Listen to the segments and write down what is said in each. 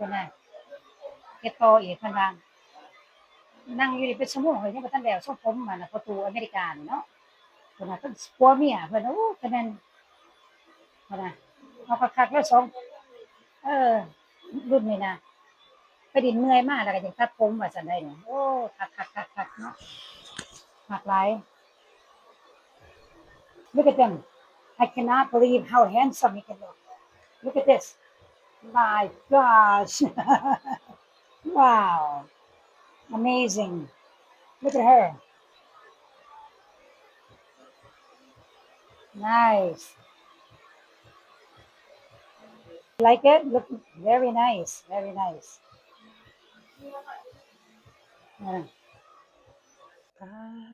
พิ่นน่ะเฮ็ดต่ออีกเพิ่นว่านั่งอยู่นี่เป็นชั่วโมงเลยยังบ่ทันแล้วทรงผมอันน่ะประตูอเมริกานี่เนาะเพิ่นว่าเพิ่นผัวเมียเพิ่นโอ้ก็แม่นเพิ่นน่ะเอาคักๆแล้วเออรุ่นนี้นะไปดินเมื่อยมาแล้วก็ยังตัดผมว่าซั่นได้นี่โอ้คักๆๆๆเนาะมักหลาย Look at them. I cannot believe how handsome he can look. Look at this. My gosh. Wow. Amazing. Look at her. Nice. Like it? Look, very nice. Very nice.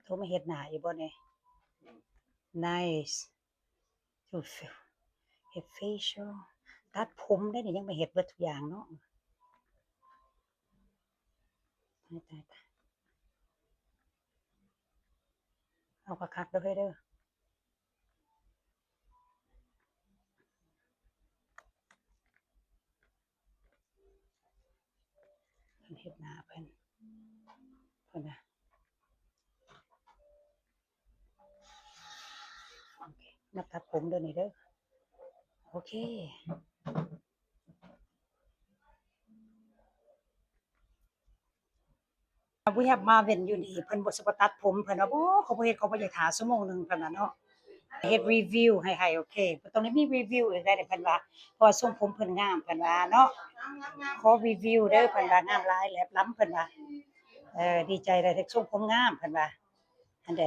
โทรมาเฮ็ดหน้าอยู่บ่นี่ Nice. เฮ็ด facial ตัดผมได้นี่ยังไม่เฮ็ดเบิดทุกอย่างเนาะตายๆเอาคักๆเด้อเฮ้ยเด้อเพิ่นเฮ็ดหน้าเพิ่นน่ะโอเคมาตัดผมเด้อนี่เด้อโอเคWe have Marvin อยู่นี่เพิ่นบ่สิบ่ตัดผมเพิ่นว่าบ่เขาบ่เฮ็ดเขาบ่อยากท่าชั่วโมงนึงเพิ่นว่าเนาะเฮ็ดรีวิวให้โอเคตรงนี้มีรีวิวอีกได้เพิ่นว่าเพราะว่าทรงผมเพิ่นงามเพิ่นว่าเนาะขอรีวิวเด้อเพิ่นว่างามหลายแหลบล้ำเพิ่นว่าดีใจได้ที่ทรงผมงามเพิ่นว่าอันใด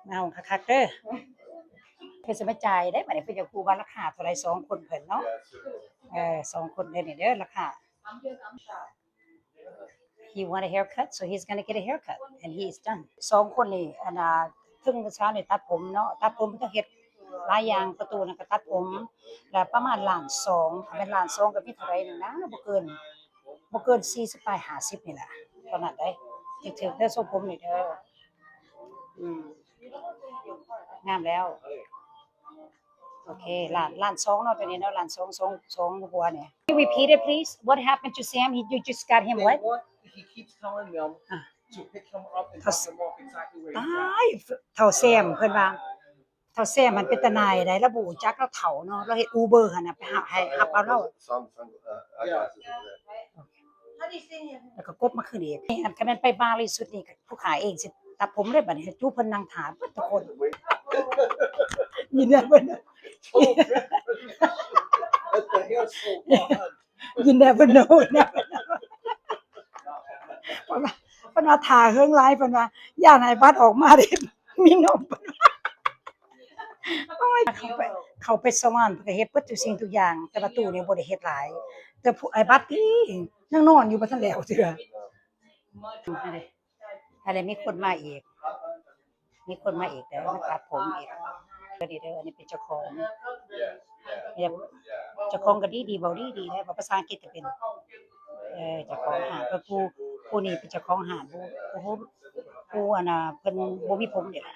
เอาคักๆเด้อเพิ่นสิมาจ่ายได้บัดนี้เพิ่นอยากรู้ว่าราคาเท่าใด2คนเพิ่นเนาะ2คนเด้อนี่เด้อราคา He want a haircut so he's going to get a haircut and he is done 2คนนี่อันน่ะถึงเช้านี่ตัดผมเนาะตัดผมต้องเฮ็ดหลายอย่างประตูนั่นก็ตัดผมแล้วประมาณ1,200,000ถ้าเป็น1,200,000ก็มีเท่าไหร่นึงนะบ่เกิน40ปลาย50นี่ล่ะเท่านั้นเด้ถึกๆเด้อทรงผมนี่เด้องามแล้วโอเคล้าน2เนาะตัวนี้เนาะล้าน2หัวเนี่ย Can you repeat it please what happened to Sam you just got him what He keeps telling them to pick him up and drop him off exactly where ต he's ายเฒ่าแซมเพิ่นว่าเฒ่าแซมมันเป็นตาหนายได้ระบุจักเราเฒ่าเนาะเราเฮ็ด Uber หั่นน่ะไปให้รับเอาเราแล้วก็กบมาคืนอีกนี่อันคันแม่นไปบาร์ลีสุดนี่ผู้ขายเองสิตัดผมเลยบัดนี้จูเพิ่นนั่งท่าเบิดทุกคนนี่แหละเพิ่น The hair's so fun. You never know เพิ่นว่าท่าเฮิงหลายเพิ่นว่าย่านให้บัดออกมาได้มีนมโอ้ยเข้าไปสวรรค์เพิ่นก็เฮ็ดเบิดทุกสิ่งทุกอย่างแต่ว่าตู้นี่บ่ได้เฮ็ดหลายแต่ไอ้บัดนี่ยังนอนอยู่บ่ทันแล้วเทื่ออะไรมีคนมาอีกเด้อมาตัดผมอีกเด้ออันนี้เป็นเจ้าของเนี่ยเจ้าของก็ดีๆเว้าดีๆนะภาษาอังกฤษก็เป็นเจ้าของห้านเพิ่นผู้นี้เป็นเจ้าของห้านผู้อันน่ะเพิ่นบ่มีผมนี่ล่ะ